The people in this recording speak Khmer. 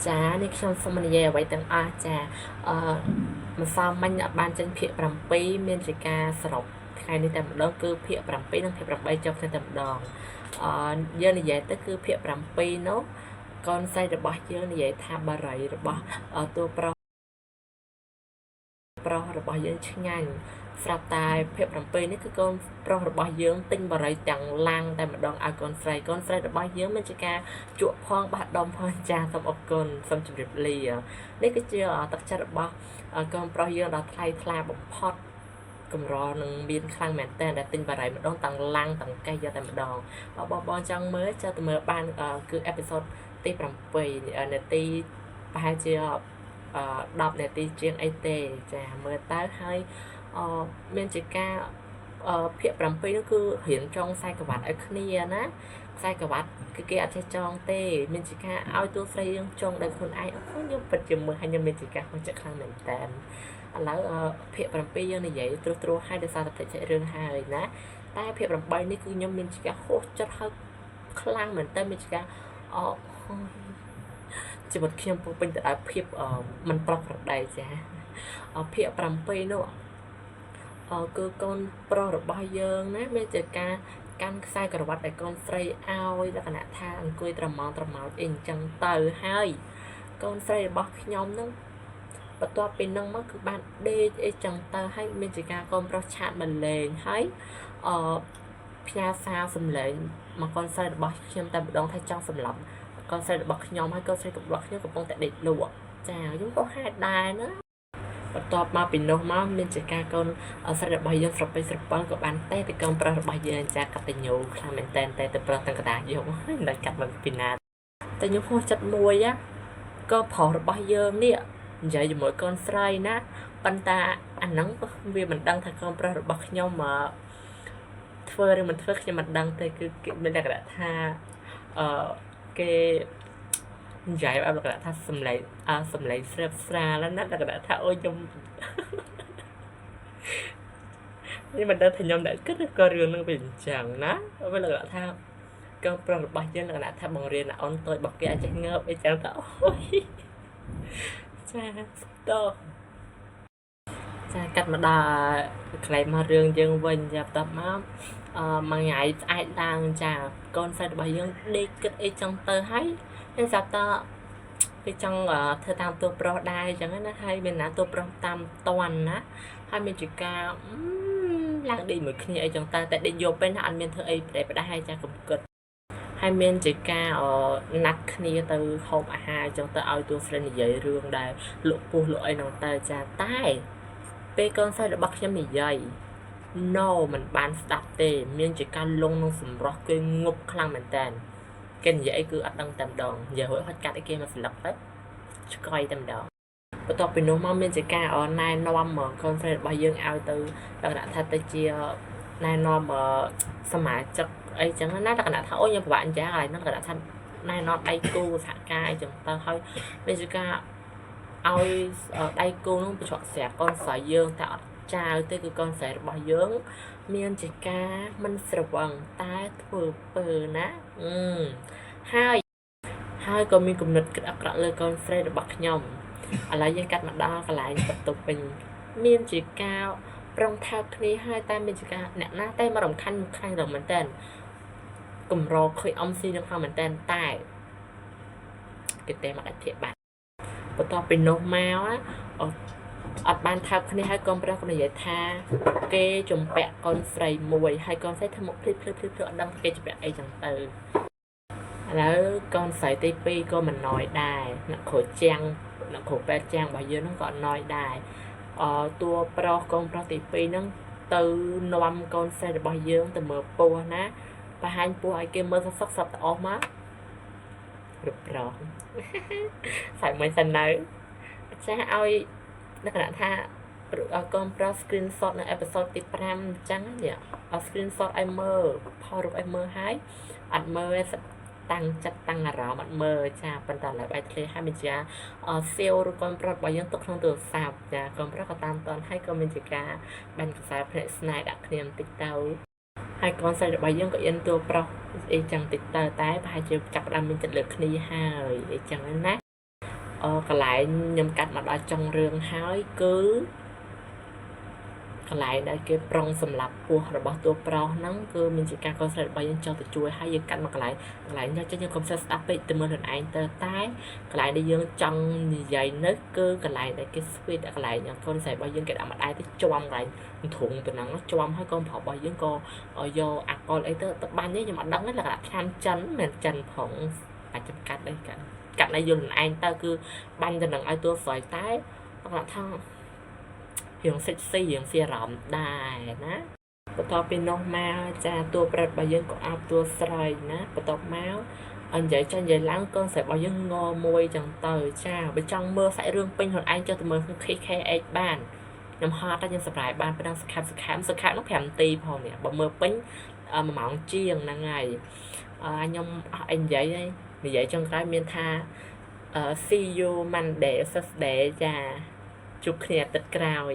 ចានេះខ្ញុំសូមនិយាយអ្វីទាំងអស់ចាម្សិលមិញអត់បានចេញភាគ7មានជាការសរុបថ្ងៃនេះតែម្ដងគឺភាគ7និងភាគ8ចុះគ្នាតែម្ដងយើងនិយាយទៅគឺភាគ7នោះកូនស្រីរបស់យើងនិយាយថាបារីរបស់តួប្រុសរបស់យើងឆ្ងាញ់ស្រាប់តែភាគ7នេះគឺកូនប្រុសរបស់យើងទិញបារីទាំងឡាំងតែម្ដងឲ្យកូនស្រីរបស់យើងមានជាការជក់ផងបះដុំផងចាសូមអរគុណសូមជម្រាបលានេះគឺជាទឹកចិត្តរបស់កូនប្រុសយើងដ៏ថ្លៃថ្លាបំផុតកម្រនឹងមានខ្លាំងមែនតើដែលទិញបារីម្ដងទាំងឡាំងទាំងកេះយកតែម្ដងបងចង់មើលចូលទៅមើលបានគឺអេពីសូតទី7នាទីប្រហែលជា10នាទីជាងអីទេចាមើលទៅហើយមានជាការភាគ7នោះគឺរៀងចងខ្សែក្រវ៉ាត់ឲ្យគ្នាណាខ្សែក្រវ៉ាត់គឺគេអត់ចេះចងទេមានជាការឲ្យតួស្រីយើងចងដោយខ្លួនឯងអូខ្ញុំពិតជាមើលហើយខ្ញុំមានជាការខុសចិត្តខ្លាំងមែនតើឥឡូវភាគ7យើងនិយាយត្រួសឲ្យដោយសារតែតិចរឿងហើយណាតែភាគ8នេះគឺខ្ញុំមានជាការហួសចិត្តហើយខ្លាំងមែនតើមានជាការអជីវិតខ្ញុំពោពេញទៅដោយភាពមិនប្រក្រតីចាភាគ7នោះគឺកូនប្រុសរបស់យើងណាមានជាការកាន់ខ្សែក្រវ៉ាត់ឲ្យកូនស្រីឲ្យលក្ខណៈថាអង្គុយត្រមោតអីអញ្ចឹងទៅហើយកូនស្រីរបស់ខ្ញុំនឹងបន្ទាប់ពីនឹងមកគឺបានដេកអីចឹងទៅហើយមានជាការកូនប្រុសឆាតមកលេងហើយផ្ញើសារសំឡេងមកកូនស្រីរបស់ខ្ញុំតែម្ដងថាចង់សម្លាប់កូនស្រីរបស់ខ្ញុំហើយកូនស្រីរបស់ខ្ញុំកំពុងតែដេកលក់ចាខ្ញុំក៏ហេតុដែរណាបន្ទាប់មកពីនោះមកមានជាការកូនស្រីរបស់យើងស្រពេចស្រប៉ុនក៏បានតែទៅកូនប្រុសរបស់យើងចាកតញ្ញូខ្លាំងមែនតែទៅប្រុសទាំងកដាយកដល់កាត់មកពីណាតែខ្ញុំហួសចិត្តមួយក៏ប្រុសរបស់យើងនេះនិយាយជាមួយកូនស្រីណាប៉ុន្តែអាហ្នឹងវាមិនដឹងថាកូនប្រុសរបស់ខ្ញុំធ្វើឬមិនធ្វើខ្ញុំមិនដឹងទេគឺគេមានលក្ខណៈថាគេនិយាយឲ្យលក្ខណៈថាសំឡេងស្រើបស្រាលណាស់លក្ខណៈថាអូខ្ញុំនេះមិនដឹងថាខ្ញុំដែលគិតក៏រឿងនឹងវាអញ្ចឹងណាវាលក្ខណៈថាកូនប្រុសរបស់យើងលក្ខណៈថាបង្រៀនអូនតូចរបស់គេអាចចេះងើបអីចឹងទៅអូយចាតោះចាកាត់មកដល់កន្លែងមករឿងយើងវិញចាបន្ទាប់មកមួយថ្ងៃស្អែកឡើងចាកូនសិស្សរបស់យើងដេកគិតអីចឹងទៅហើយខ្ញុំស្រាប់តគេចង់ធ្វើតាមតួប្រុសដែរអញ្ចឹងណាហើយមានណាតួប្រុសតាមតន់ណាហើយមានជាការឡើងដេកមួយគ្នាអីចឹងតែដេកយកពេលណាអត់មានធ្វើអីប្រែផ្ដាស់ហើយចាកំគិតហើយមានជាការណាត់គ្នាទៅហូបអាហារអញ្ចឹងទៅឲ្យតួស្រីនិយាយរឿងដែលលក់ពោះលក់អីហ្នឹងទៅចាតែពេលកូនស្រីរបស់ខ្ញុំនិយាយ no មិនបានស្ដាប់ទេមានជាការលងនឹងសម្រស់គេងប់ខ្លាំងមែនតើគេនិយាយអីគឺអត់ដឹងតែម្ដងនិយាយហួចហត់កាត់អីគេមកស្លឹកទៅឆ្កយតែម្ដងបន្ទាប់ពីនោះមកមានជាការណែនាំមកកូនស្រីរបស់យើងឲ្យទៅលក្ខណៈថាទៅជាណែនាំសមាជិកអីចឹងណាលក្ខណៈថាអូខ្ញុំពិបាកអញ្ចឹងហើយហ្នឹងលក្ខណៈថាណែនាំដៃគូសហការអីចឹងទៅហើយមានជាការឲ្យដៃគូនោះបញ្ជាក់ស្រាកូនស្រីយើងតែអត់ចៅទេគឺកូនស្រីរបស់យើងមានជាការមិនស្រវឹងតែធ្វើពើណាហើយក៏មានគំនិតគិតអាក្រក់លើកូនស្រីរបស់ខ្ញុំឥឡូវយើងកាត់មកដល់កន្លែងបន្ទប់វិញមានជាការប្រុងថើបគ្នាហើយតែមានជាការអ្នកណាតែមករំខានខ្លាំងដល់មែនតើកម្រឃើញអំស៊ីនឹងខ្លាំងមែនតើតែគេតែមកដាច់ភាកបាត់បន្ទាប់ពីនោះមកអត់បានថើបគ្នាហើយកូនប្រុសក៏និយាយថាគេជំពាក់កូនស្រីមួយហើយកូនស្រីធ្វើមកភ្លឺអត់ដឹងគេជំពាក់អីចឹងទៅឥឡូវកូនស្រីទី2ក៏មិនណយដែរអ្នកគ្រូជាងអ្នកគ្រូពេទ្យជាងរបស់យើងហ្នឹងក៏ណយដែរតួប្រុសកូនប្រុសទី2ហ្នឹងទៅនាំកូនស្រីរបស់យើងទៅមើលពោះណាបង្ហាញពោះឲ្យគេមើលសឹកទៅអស់មករឹបប្រងស្អែកមិនសិននៅចាស់ឲ្យលក្ខណៈថាកូនប្រុស screenshot នៅអេពីសូតទី5អញ្ចឹងនេះscreenshot ឲ្យមើលផុសរូបឲ្យមើលហើយអត់មើលតាំងចិត្តតាំងអារម្មណ៍អត់មើលចាប៉ុន្តែឡើយបែកធ្លាយហើយមានជាសេវឬកូនប្រុសរបស់យើងទុកក្នុងទូរស័ព្ទចាកូនប្រុសក៏តាមតន់ហើយក៏មានជាការបាញ់ខ្សែភ្នែកស្នេហ៍ដាក់គ្នាបន្តិចទៅហើយកូនស្រីរបស់យើងក៏អៀនតួប្រុសអីចឹងតិចទៅតែប្រហែលជាចាប់ផ្ដើមមានចិត្តលើគ្នាហើយអីចឹងណា cái lại nhầm cắt mà đã trong rương hái cứ cái lại đây cái prong sầm lập của bảo tua pro nắng cứ mình chỉ càng có sẽ bao nhiêu cho từ chuối hay giờ cắt mà cái lại nhau cho những công sức stop bị từ mưa hình ảnh tơ tái cái lại đi dương trong dày nứt cứ cái lại đây cái sweet cái lại nhau con sẽ bao nhiêu cái đã mặt ai tới choang lại thủng từ nắng nó choang hay con phỏ bao nhiêu con ở vô con ấy tơ ban nhé nhưng mà đắng ấy là tham chấn mình chân phỏng phải chấm cắt đây cả cắt này dùng anh ta cứ ban cho nắng ai tua phải tái hoặc là thằng hiện sexy hiện xì rộng đài ná bắt đầu bên nông mau cha tua bật bao nhiêu có áp tua sợi ná bắt đầu máu anh dạy cho vậy lắng con sẽ bao nhiêu ngô môi chẳng tờ cha bên trong mưa phải rương pin hồi anh cho tụi mình khi khe ấy bàn nhầm hot ra nhưng sập lại bàn bên đang sạc nó thèm tì phò nè bọn mưa pin mà mỏng chiêng là ngày anh nhom anh dạy đây mình dạy trong cái miền tha see you Monday Saturday cha chụp kia tết cào